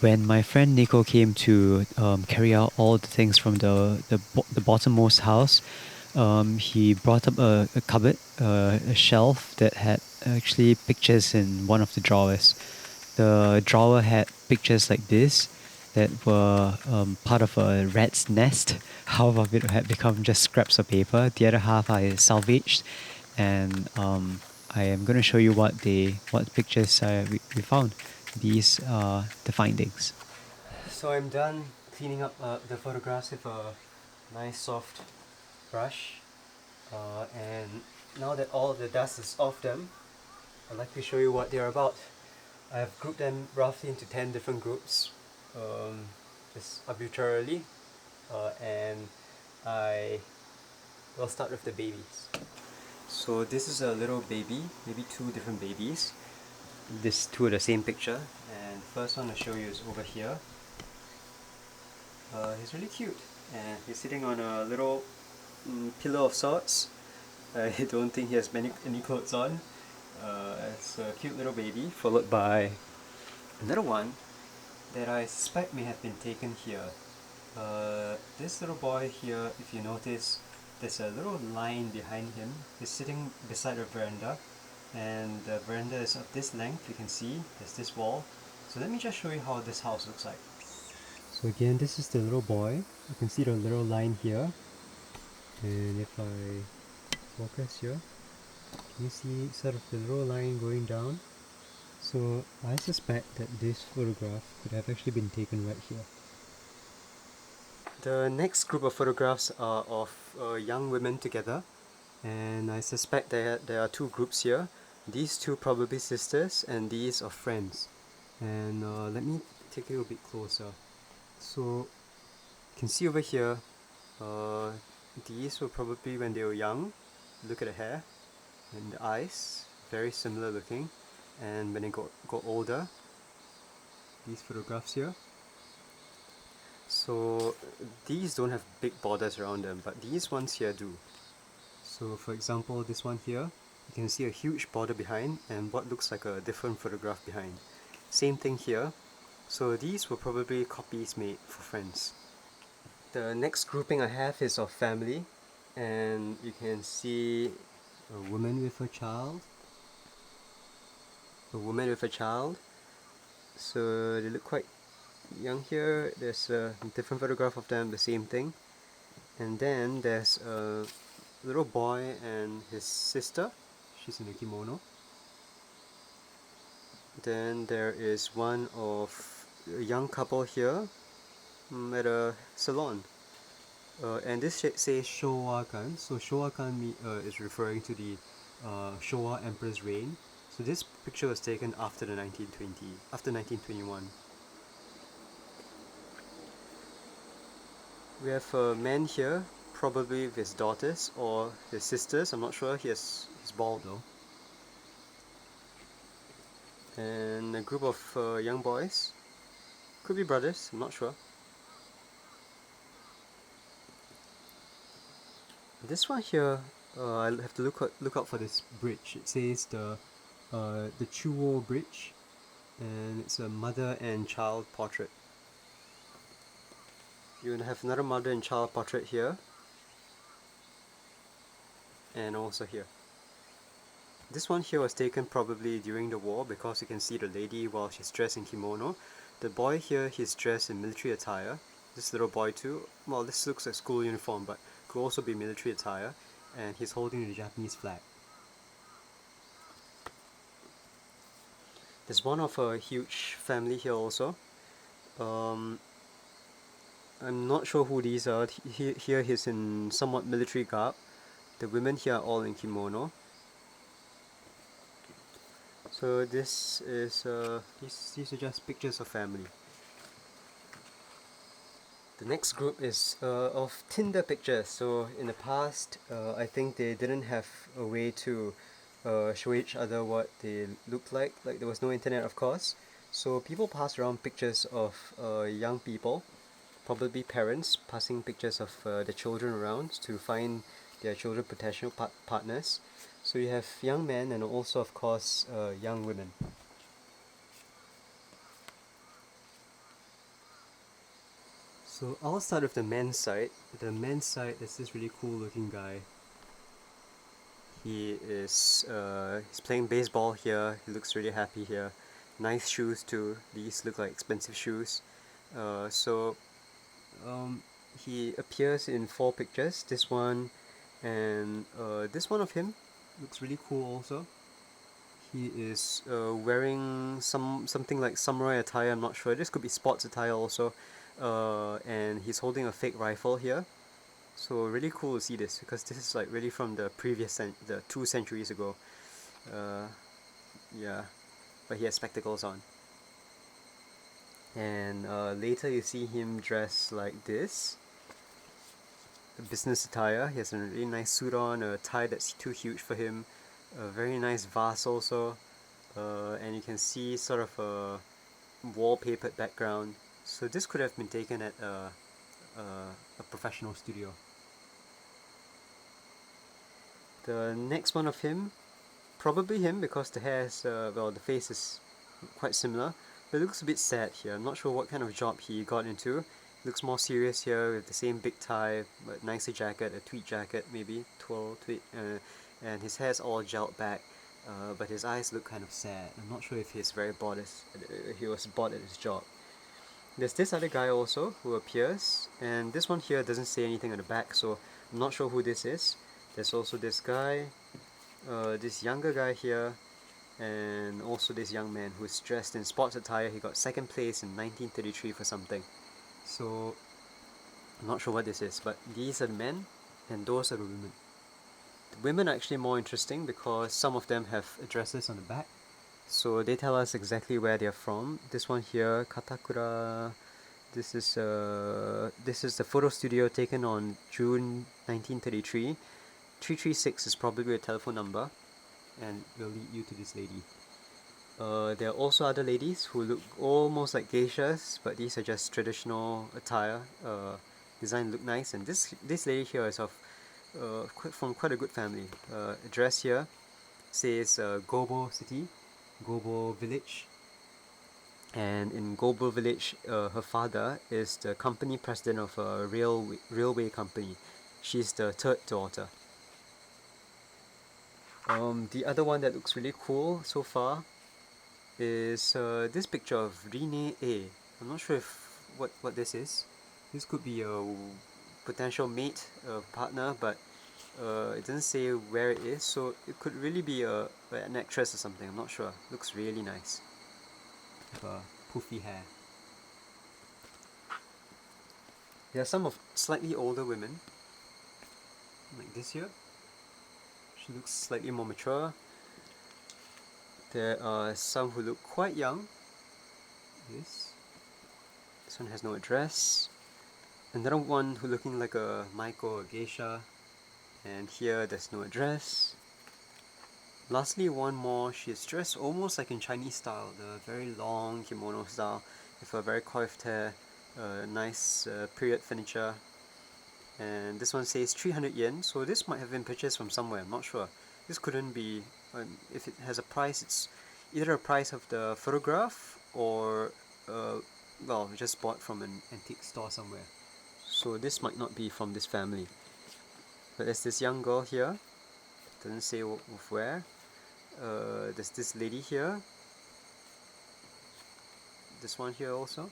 When my friend Nico came to carry out all the things from the bottommost house, he brought up a cupboard, a shelf that had actually pictures in one of the drawers. The drawer had pictures like this that were part of a rat's nest. Half of it had become just scraps of paper. The other half I salvaged, and I am going to show you what pictures we found. These are the findings. So I'm done cleaning up the photographs with a nice soft brush, and now that all the dust is off them, I'd like to show you what they're about. I've grouped them roughly into 10 different groups, just arbitrarily, and I will start with the babies. So this is a little baby, maybe two different babies. This two are the same picture, and the first one I'll show you is over here. He's really cute, and he's sitting on a little pillow of sorts. I don't think he has any clothes on. It's a cute little baby, followed by another one that I suspect may have been taken here. This little boy here, if you notice, there's a little line behind him. He's sitting beside a veranda, and the veranda is of this length. You can see there's this wall. So let me just show you how this house looks like. So again, this is the little boy. You can see the little line here, and if I focus here, can you see sort of the little line going down? So I suspect that this photograph could have actually been taken right here. The next group of photographs are of young women together, and I suspect that there are two groups here. These two probably sisters, and these are friends. And let me take it a bit closer. So you can see over here, these were probably when they were young. Look at the hair and the eyes, very similar looking. And when they got older, these photographs here. So these don't have big borders around them, but these ones here do. So for example, this one here, you can see a huge border behind and what looks like a different photograph behind. Same thing here. So these were probably copies made for friends. The next grouping I have is of family, and you can see a woman with a child. A woman with a child. So they look quite young here. There's a different photograph of them, the same thing. And then there's a little boy and his sister. She's in a kimono. Then there is one of a young couple here at a salon. And this says Showa-kan. So Showa-kan is referring to the Showa Emperor's reign. So this picture was taken after 1921. We have a man here, probably with his daughters or his sisters. I'm not sure. He's bald though. And a group of young boys. Could be brothers. I'm not sure. This one here, I'll have to look out for this bridge. It says the Chuo Bridge, and it's a mother and child portrait. You have another mother and child portrait here, and also here. This one here was taken probably during the war because you can see the lady while she's dressed in kimono. The boy here, he's dressed in military attire. This little boy too. Well, this looks like school uniform, but could also be military attire, and he's holding the Japanese flag. There's one of a huge family here also. I'm not sure who these are. Here he's in somewhat military garb. The women here are all in kimono. So this is these are just pictures of family. The next group is of Tinder pictures. So in the past, I think they didn't have a way to show each other what they looked like. Like there was no internet, of course. So people passed around pictures of young people, probably parents passing pictures of their children around to find their children potential partners. So you have young men and also, of course, young women. So I'll start with the men's side. The men's side is this really cool looking guy. He's playing baseball here. He looks really happy here. Nice shoes too. These look like expensive shoes. So he appears in 4 pictures. This one and this one of him looks really cool also. He is wearing something like samurai attire. I'm not sure. This could be sports attire also. And he's holding a fake rifle here. So really cool to see this because this is like really from the previous the 2 centuries ago. Yeah, but he has spectacles on. And later you see him dressed like this. A business attire. He has a really nice suit on, a tie that's too huge for him, a very nice vase also, and you can see sort of a wallpapered background. So this could have been taken at a professional studio. The next one of him, probably him because the hair is, the face is quite similar, but it looks a bit sad here. I'm not sure what kind of job he got into. Looks more serious here with the same big tie, but nicer jacket, a tweed jacket maybe, tweed, and his hair's all gelled back, but his eyes look kind of sad. I'm not sure if he was bored at his job. There's this other guy also who appears, and this one here doesn't say anything on the back, so I'm not sure who this is. There's also this guy, this younger guy here, and also this young man who's dressed in sports attire. He got 2nd place in 1933 for something. So I'm not sure what this is, but these are the men and those are the women. The women are actually more interesting because some of them have addresses on the back, so they tell us exactly where they're from. This one here, Katakura. This is the photo studio taken on June 1933. 336 is probably a telephone number, and will lead you to this lady. There are also other ladies who look almost like geishas, but these are just traditional attire. Design look nice, and this lady here is from quite a good family. Address here says Gobo City, Gobo Village, and in Gobo Village, her father is the company president of a railway company. She's the 3rd daughter. The other one that looks really cool so far is this picture of Rine A. I'm not sure what this is. This could be a potential mate, partner, but it doesn't say where it is, so it could really be an actress or something. I'm not sure. Looks really nice. With poofy hair. There are some of slightly older women, like this here. She looks slightly more mature. There are some who look quite young. This one has no address. Another one who looking like a Maiko or geisha. And here there's no address. Lastly, one more. She's dressed almost like in Chinese style, the very long kimono style, with a very coiffed hair, nice period furniture. And this one says 300 yen, so this might have been purchased from somewhere, I'm not sure. This couldn't be, if it has a price, it's either a price of the photograph or, just bought from an antique store somewhere. So this might not be from this family. But there's this young girl here, doesn't say of where. There's this lady here. This one here also.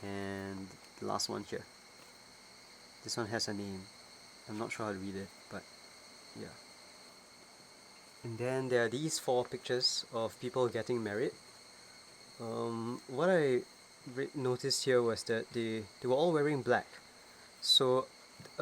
And the last one here. This one has a name. I'm not sure how to read it, but yeah. And then there are these 4 pictures of people getting married. What I noticed here was that they were all wearing black. So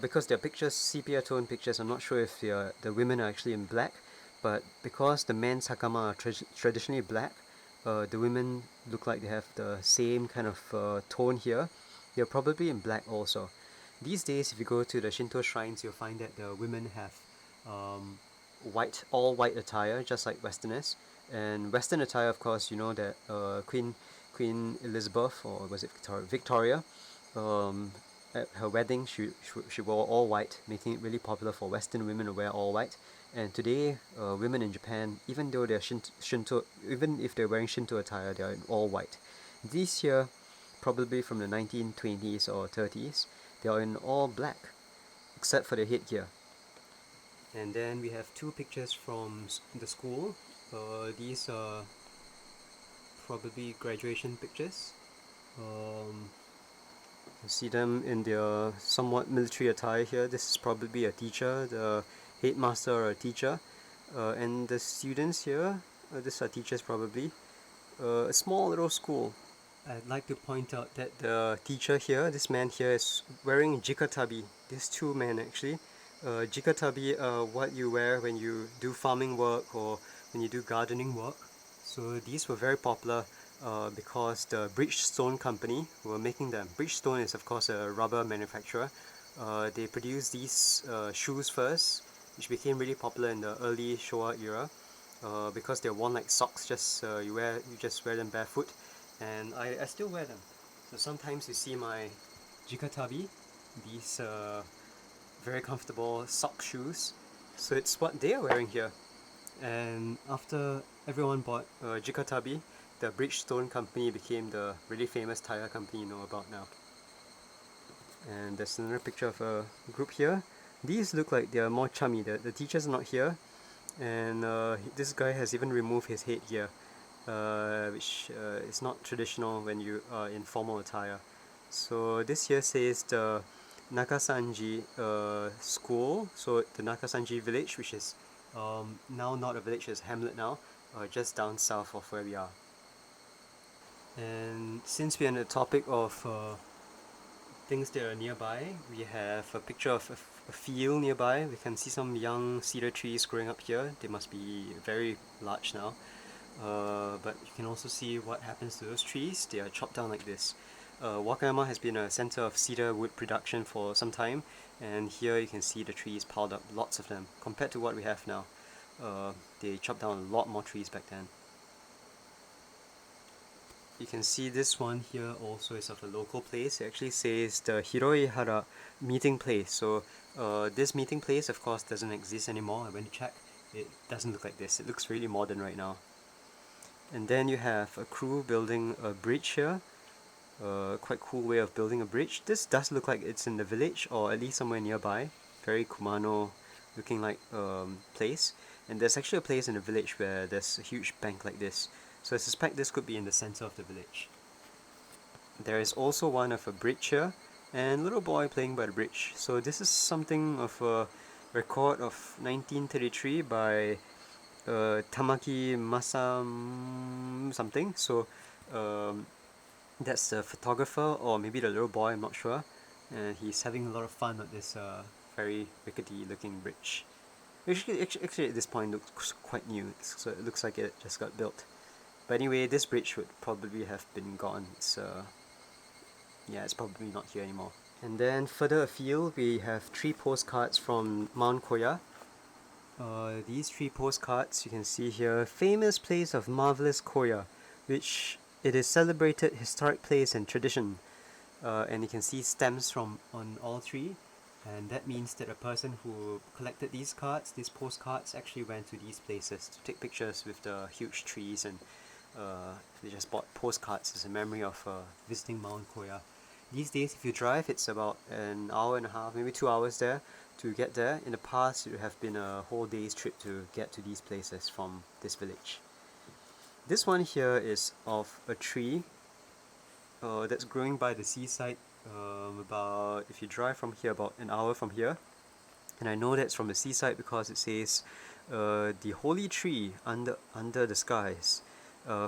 because they're pictures, sepia tone pictures, I'm not sure if the women are actually in black, but because the men's hakama are traditionally black, the women look like they have the same kind of tone here. They're probably in black also. These days, if you go to the Shinto shrines, you'll find that the women have all white attire, just like Westerners. And Western attire, of course, you know that Queen Elizabeth, or was it Victoria, at her wedding, she wore all white, making it really popular for Western women to wear all white. And today, women in Japan, even though they're Shinto, even if they're wearing Shinto attire, they are in all white. These here probably from the 1920s or 30s. They are in all black, except for the headgear. And then we have two pictures from the school. These are probably graduation pictures. You see them in their somewhat military attire here. This is probably a teacher, the headmaster or a teacher. And the students here, these are teachers probably. A small little school. I'd like to point out that the teacher here, this man here, is wearing jikatabi. These two men actually. Jikatabi are what you wear when you do farming work or when you do gardening work. So these were very popular because the Bridgestone company were making them. Bridgestone is of course a rubber manufacturer. They produced these shoes first, which became really popular in the early Showa era because they're worn like socks. You just wear them barefoot, and I still wear them. So sometimes you see my jikatabi, these very comfortable sock shoes. So it's what they are wearing here. And after everyone bought jikatabi, the Bridgestone company became the really famous tire company you know about now. And there's another picture of a group here. These look like they are more chummy. The teacher's not here, and this guy has even removed his headgear, which is not traditional when you are in formal attire. So this here says the Nakasanji school, so the Nakasanji village, which is now not a village, it's a hamlet now, just down south of where we are. And since we're on the topic of things that are nearby, we have a picture of a field nearby. We can see some young cedar trees growing up here. They must be very large now. But you can also see what happens to those trees. They are chopped down like this. Wakayama has been a center of cedar wood production for some time, and here you can see the trees piled up, lots of them, compared to what we have now. They chopped down a lot more trees back then. You can see this one here also is of a local place. It actually says the Hiroihara meeting place. So this meeting place of course doesn't exist anymore. I went to check. It doesn't look like this. It looks really modern right now. And then you have a crew building a bridge here. Quite cool way of building a bridge. This does look like it's in the village or at least somewhere nearby. Very Kumano looking like place. And there's actually a place in the village where there's a huge bank like this. So I suspect this could be in the center of the village. There is also one of a bridge here, and a little boy playing by the bridge. So this is something of a record of 1933 by Tamaki Masam something. So that's the photographer, or maybe the little boy, I'm not sure. And he's having a lot of fun at this very rickety looking bridge. Actually at this point looks quite new, so it looks like it just got built. But anyway, this bridge would probably have been gone. It's probably not here anymore. And then further afield, we have 3 postcards from Mount Koya. These 3 postcards you can see here. Famous place of marvelous Koya, which it is celebrated historic place and tradition. And you can see stems on all 3. And that means that a person who collected these postcards, actually went to these places to take pictures with the huge trees, and they just bought postcards as a memory of visiting Mount Koya. These days, if you drive, it's about an hour and a half, maybe 2 hours there to get there. In the past, it would have been a whole day's trip to get to these places from this village. This one here is of a tree that's growing by the seaside. About, if you drive from here, about an hour from here. And I know that's from the seaside because it says the holy tree under the skies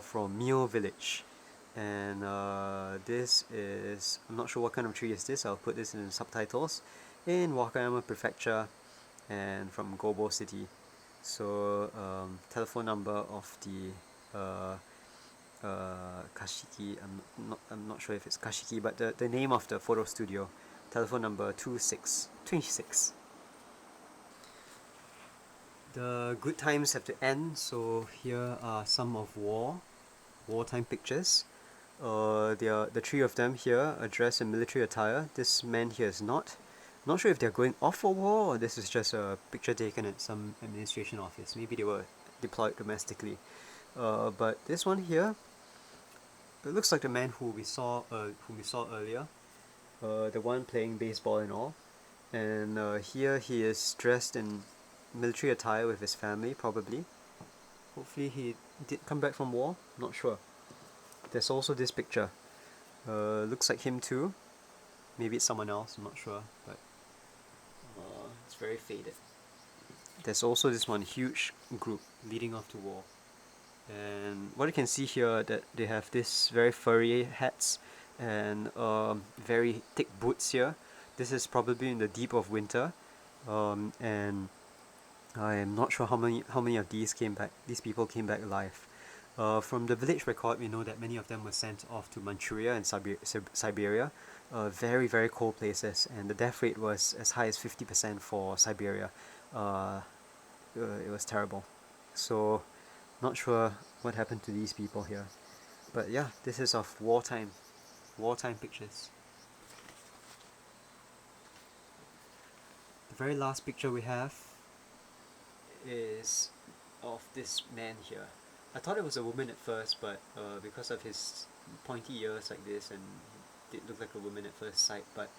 from Mio village. And this is, I'm not sure what kind of tree is this. I'll put this in the subtitles. In Wakayama Prefecture and from Gobo City. So telephone number of the Kashiki, I'm not sure if it's Kashiki, but the name of the photo studio, telephone number 26. The good times have to end, so here are some of wartime pictures. The 3 of them here are dressed in military attire. This man here is not. Not sure if they're going off for war or this is just a picture taken at some administration office. Maybe they were deployed domestically. But this one here, It looks like the man whom we saw earlier, the one playing baseball and all. And here he is dressed in military attire with his family, probably. Hopefully he did come back from war, not sure. There's also this picture. Looks like him too. Maybe it's someone else, I'm not sure, but it's very faded. There's also this one huge group leading off to war. And what you can see here, that they have this very furry hats and very thick boots here. This is probably in the deep of winter, and I am not sure how many of these people came back alive. From the village record, we know that many of them were sent off to Manchuria and Siberia, very very cold places, and the death rate was as high as 50% for Siberia. It was terrible. So, not sure what happened to these people here. But yeah, this is of wartime pictures. The very last picture we have is of this man here. I thought it was a woman at first, but because of his pointy ears like this, and it did look like a woman at first sight, but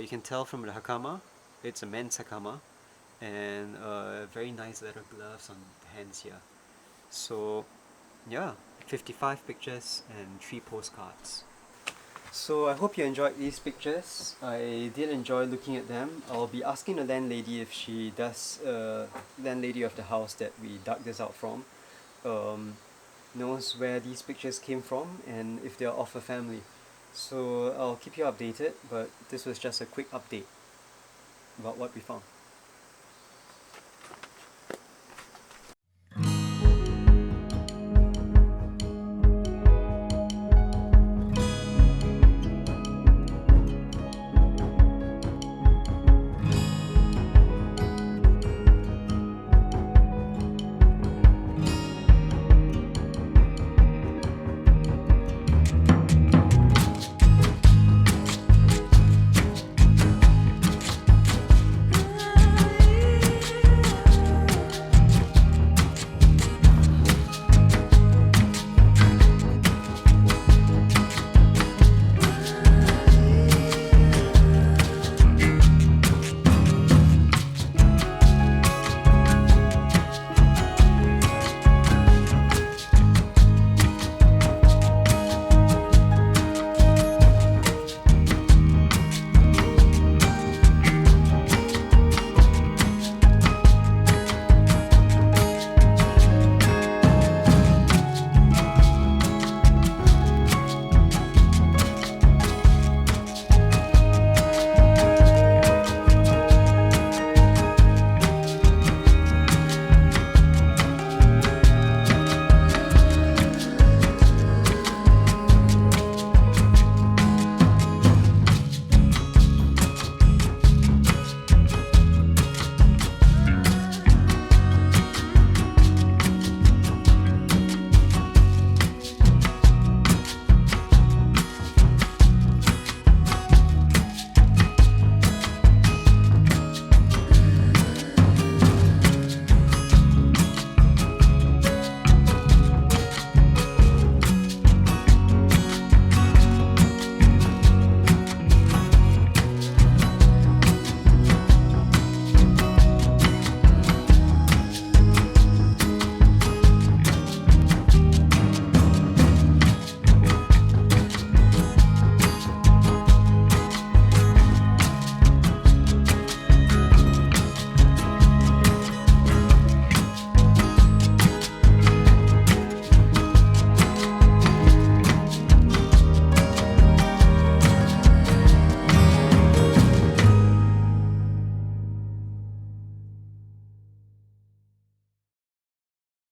you can tell from the hakama, it's a men's hakama, and very nice leather gloves on the hands here. So yeah, 55 pictures and 3 postcards. So I hope you enjoyed these pictures. I did enjoy looking at them. I'll be asking the landlady if she does, landlady of the house that we dug this out from, knows where these pictures came from and if they're of a family. So I'll keep you updated, but this was just a quick update about what we found.